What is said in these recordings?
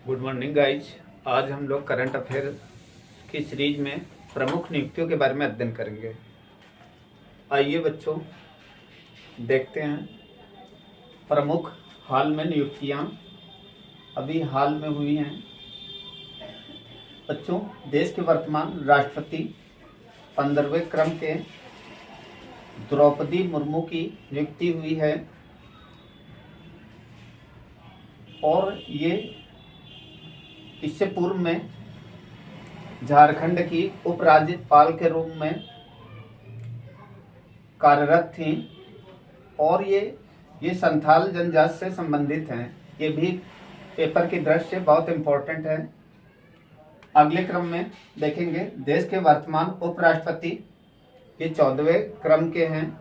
Good morning guys. आज हम लोग करंट अफेयर की सीरीज में प्रमुख नियुक्तियों के बारे में अध्ययन करेंगे। आइए बच्चों देखते हैं प्रमुख हाल में नियुक्तियां अभी हाल में हुई हैं। बच्चों, देश के वर्तमान राष्ट्रपति 15वें क्रम के द्रौपदी मुर्मू की नियुक्ति हुई है और ये इससे पूर्व में झारखंड की उपराज्यपाल के रूप में कार्यरत थी और ये संथाल जनजाति से संबंधित हैं। ये भी पेपर की दृष्टि से बहुत इम्पोर्टेंट है। अगले क्रम में देखेंगे देश के वर्तमान उपराष्ट्रपति, ये 14वें क्रम के हैं,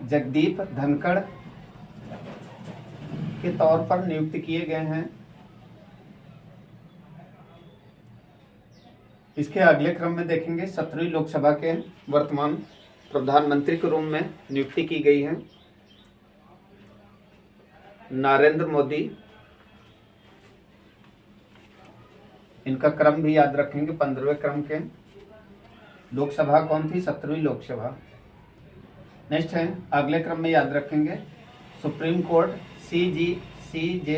जगदीप धनखड़ के तौर पर नियुक्त किए गए हैं। इसके अगले क्रम में देखेंगे 17वीं लोकसभा के वर्तमान प्रधानमंत्री के रूप में नियुक्ति की गई है नरेंद्र मोदी। इनका क्रम भी याद रखेंगे, 15वें क्रम के। लोकसभा कौन थी? 17वीं लोकसभा। नेक्स्ट है अगले क्रम में याद रखेंगे सुप्रीम कोर्ट CGI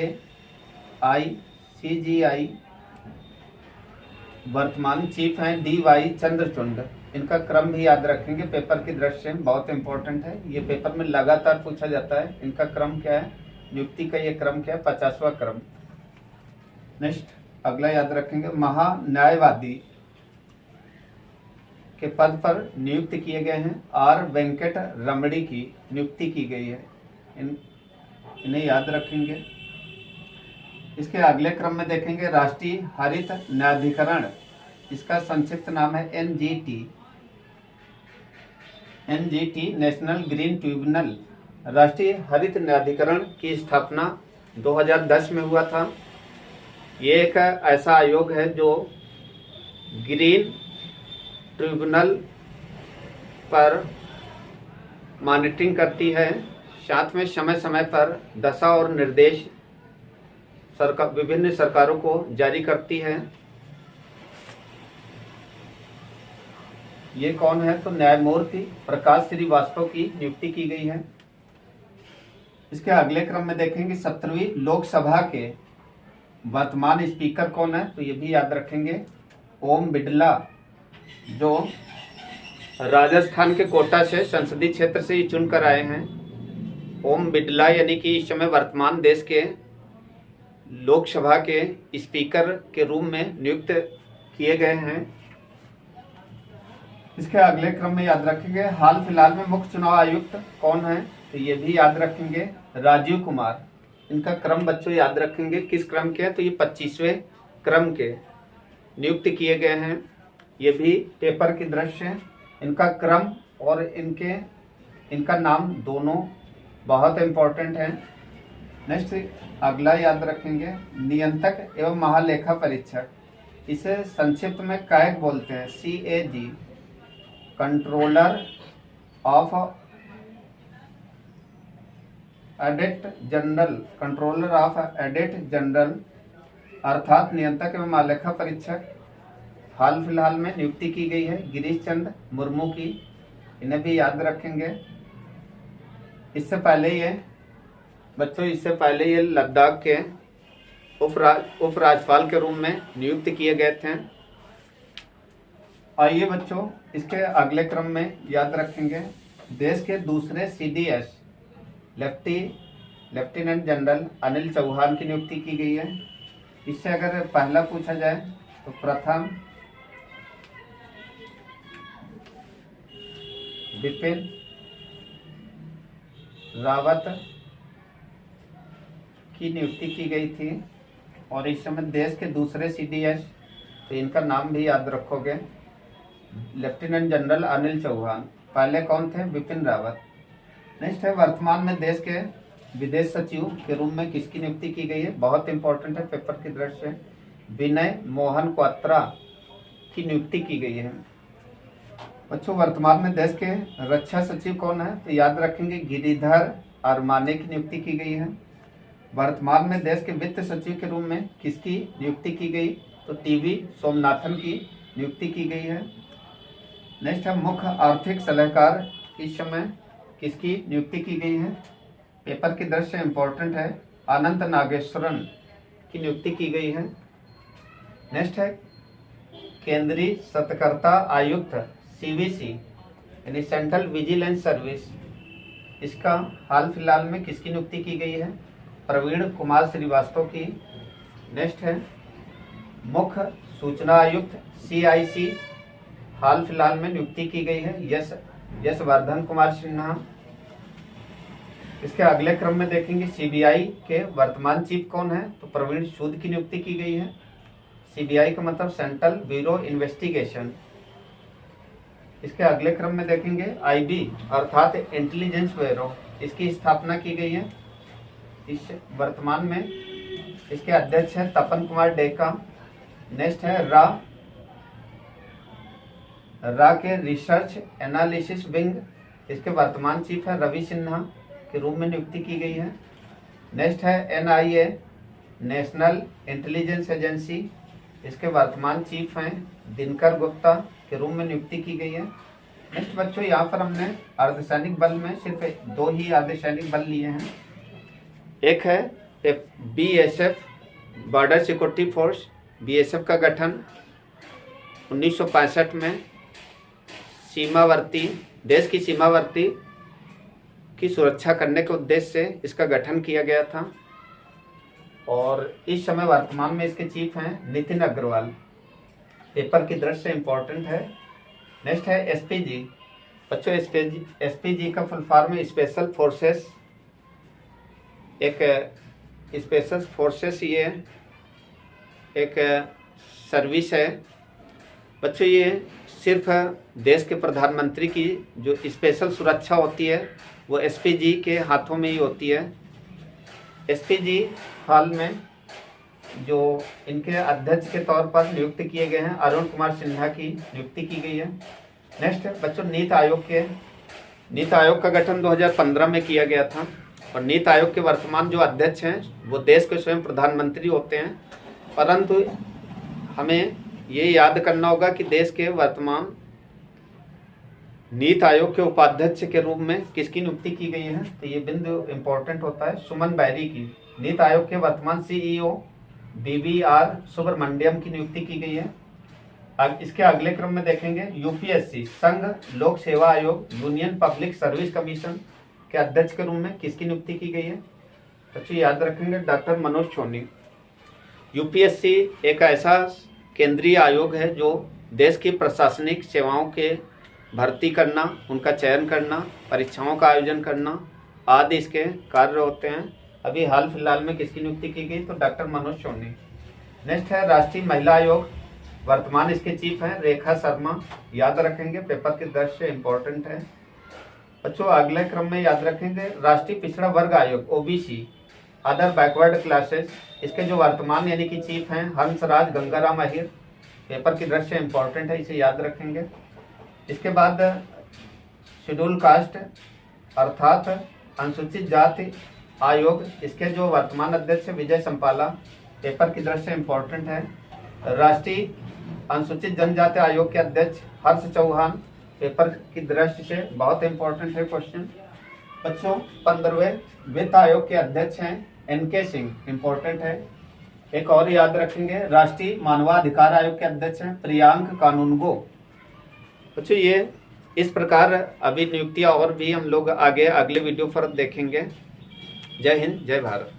वर्तमान चीफ हैं DY चंद्रचूड। इनका क्रम भी याद रखेंगे, पेपर की दृष्टि से बहुत इंपॉर्टेंट है। ये पेपर में लगातार पूछा जाता है। इनका क्रम क्या है? नियुक्ति का ये क्रम क्या है? 50वां क्रम। नेक्स्ट अगला याद रखेंगे महान्यायवादी के पद पर नियुक्त किए गए हैं R वेंकट रमणी की नियुक्ति की गई है। इन्हें याद रखेंगे। इसके अगले क्रम में देखेंगे राष्ट्रीय हरित न्यायाधिकरण, इसका संक्षिप्त नाम है NGT नेशनल ग्रीन ट्रिब्यूनल। राष्ट्रीय हरित न्यायाधिकरण की स्थापना 2010 में हुआ था। ये एक ऐसा आयोग है जो ग्रीन ट्रिब्यूनल पर मॉनिटरिंग करती है, साथ में समय समय पर दशा और निर्देश विभिन्न सरकारों को जारी करती है। ये कौन है? तो न्यायमूर्ति प्रकाश श्रीवास्तव की नियुक्ति की गई है। इसके अगले क्रम में देखेंगे 17वीं लोकसभा के वर्तमान स्पीकर कौन है? तो ये भी याद रखेंगे ओम बिड़ला, जो राजस्थान के कोटा से संसदीय क्षेत्र से ही चुनकर आए हैं। ओम बिड़ला यानी कि इस समय वर्तमान देश के लोकसभा के स्पीकर के रूप में नियुक्त किए गए हैं। इसके अगले क्रम में याद रखेंगे हाल फिलहाल में मुख्य चुनाव आयुक्त कौन है? तो ये भी याद रखेंगे राजीव कुमार। इनका क्रम बच्चों याद रखेंगे, किस क्रम के हैं? तो ये 25वें क्रम के नियुक्त किए गए हैं। ये भी पेपर की दृष्टि से इनका क्रम और इनका नाम दोनों बहुत इम्पोर्टेंट है। नेक्स्ट अगला याद रखेंगे नियंत्रक एवं महालेखा परीक्षक, इसे संक्षिप्त में कैग बोलते हैं, CAG controller of audit general अर्थात नियंत्रक एवं महालेखा परीक्षक। हाल फिलहाल में नियुक्ति की गई है गिरीश चंद्र मुर्मू की। इन्हें भी याद रखेंगे। इससे पहले ये लद्दाख के उपराज्यपाल के रूप में नियुक्त किए गए थे। आइए बच्चों इसके अगले क्रम में याद रखेंगे देश के दूसरे CDS lieutenant general Anil Chauhan की नियुक्ति की गई है। इससे अगर पहला पूछा जाए तो प्रथम बिपिन रावत की नियुक्ति की गई थी और इस समय देश के दूसरे CDS, तो इनका नाम भी याद रखोगे, लेफ्टिनेंट जनरल अनिल चौहान। पहले कौन थे? बिपिन रावत। नेक्स्ट है वर्तमान में देश के विदेश सचिव के रूप में किसकी नियुक्ति की गई है? बहुत इंपॉर्टेंट है पेपर की दृष्टि से, विनय मोहन क्वात्रा की नियुक्ति की गई है। बच्चों वर्तमान में देश के रक्षा सचिव कौन है? तो याद रखेंगे गिरिधर अरमाने की नियुक्ति की गई है। वर्तमान में देश के वित्त सचिव के रूप में किसकी नियुक्ति की गई? तो टीवी सोमनाथन की नियुक्ति की गई है। नेक्स्ट है मुख्य आर्थिक सलाहकार इस समय किसकी नियुक्ति की गई है? पेपर की दृष्टि से इम्पोर्टेंट है, अनंत नागेश्वरन की नियुक्ति की गई है। नेक्स्ट है केंद्रीय सतर्कता आयुक्त सीवीसी यानी सेंट्रल विजिलेंस सर्विस, इसका हाल फिलहाल में किसकी नियुक्ति की गई है? प्रवीण कुमार श्रीवास्तव की। नेक्स्ट है मुख्य सूचना आयुक्त सीआईसी, हाल फिलहाल में नियुक्ति की गई है यशवर्धन कुमार सिन्हा। इसके अगले क्रम में देखेंगे सीबीआई के वर्तमान चीफ कौन है? तो प्रवीण सूद की नियुक्ति की गई है। सीबीआई का मतलब सेंट्रल ब्यूरो इन्वेस्टिगेशन। इसके अगले क्रम में देखेंगे आईबी अर्थात इंटेलिजेंस ब्यूरो, इसकी स्थापना की गई है। इस वर्तमान में इसके अध्यक्ष है तपन कुमार डेका। नेक्स्ट है रा के रिसर्च एनालिसिस विंग, इसके वर्तमान चीफ है रवि सिन्हा के रूप में नियुक्ति की गई है। नेक्स्ट है एनआईए नेशनल इंटेलिजेंस एजेंसी, इसके वर्तमान चीफ हैं दिनकर गुप्ता के रूप में नियुक्ति की गई है। नेक्स्ट बच्चों यहाँ पर हमने अर्धसैनिक बल में सिर्फ 2 ही अर्धसैनिक बल लिए हैं। एक है BSF border security force, BSF का गठन 1965 में सीमावर्ती देश की सीमावर्ती की सुरक्षा करने के उद्देश्य से इसका गठन किया गया था और इस समय वर्तमान में इसके चीफ हैं नितिन अग्रवाल। पेपर की दृष्टि से इम्पोर्टेंट है। नेक्स्ट है एसपीजी। बच्चों एसपीजी का फुल फॉर्म है स्पेशल फोर्सेस। एक स्पेशल फोर्सेस ये एक सर्विस है। बच्चों ये सिर्फ देश के प्रधानमंत्री की जो स्पेशल सुरक्षा होती है वो एसपीजी के हाथों में ही होती है। एसपीजी हाल में जो इनके अध्यक्ष के तौर पर नियुक्त किए गए हैं अरुण कुमार सिन्हा की नियुक्ति की गई है। नेक्स्ट बच्चों नीति आयोग का गठन 2015 में किया गया था और नीति आयोग के वर्तमान जो अध्यक्ष हैं वो देश के स्वयं प्रधानमंत्री होते हैं, परंतु हमें ये याद करना होगा कि देश के वर्तमान नीति आयोग के उपाध्यक्ष के रूप में किसकी नियुक्ति की गई है? तो ये बिंदु इम्पोर्टेंट होता है सुमन बैरी की। नीति आयोग के वर्तमान सीईओ बीवीआर सुब्रमण्यम की नियुक्ति की गई है। अब इसके अगले क्रम में देखेंगे यूपीएससी संघ लोक सेवा आयोग यूनियन पब्लिक सर्विस कमीशन के अध्यक्ष के रूप में किसकी नियुक्ति की गई है? बच्चों याद रखेंगे डॉक्टर मनोज सोनी। यूपीएससी एक ऐसा केंद्रीय आयोग है जो देश की प्रशासनिक सेवाओं के भर्ती करना, उनका चयन करना, परीक्षाओं का आयोजन करना आदि इसके कार्य होते हैं। अभी हाल फिलहाल में किसकी नियुक्ति की गई? तो डॉक्टर मनोज सोनी। नेक्स्ट है राष्ट्रीय महिला आयोग, वर्तमान इसके चीफ हैं रेखा शर्मा। याद रखेंगे, पेपर की दृष्टि से इम्पोर्टेंट है। बच्चों अगले क्रम में याद रखेंगे राष्ट्रीय पिछड़ा वर्ग आयोग ओबीसी अदर बैकवर्ड क्लासेस, इसके जो वर्तमान यानी कि चीफ हैं हंसराज गंगाराम अहिर। पेपर की दृष्टि से इम्पोर्टेंट है, इसे याद रखेंगे। इसके बाद शेड्यूल कास्ट अर्थात अनुसूचित जाति आयोग, इसके जो वर्तमान अध्यक्ष विजय संपाला। पेपर की दृष्टि से इम्पोर्टेंट है। राष्ट्रीय अनुसूचित जनजाति आयोग के अध्यक्ष हर्ष चौहान। पेपर की दृष्टि से बहुत इम्पोर्टेंट है क्वेश्चन। बच्चों 15वें वित्त आयोग के अध्यक्ष हैं एनके सिंह, इम्पोर्टेंट है। एक और याद रखेंगे राष्ट्रीय मानवाधिकार आयोग के अध्यक्ष हैं प्रियांक कानूनगो। बच्चों ये इस प्रकार अभी नियुक्तियां और भी हम लोग आगे अगले वीडियो पर देखेंगे। जय हिंद, जय भारत।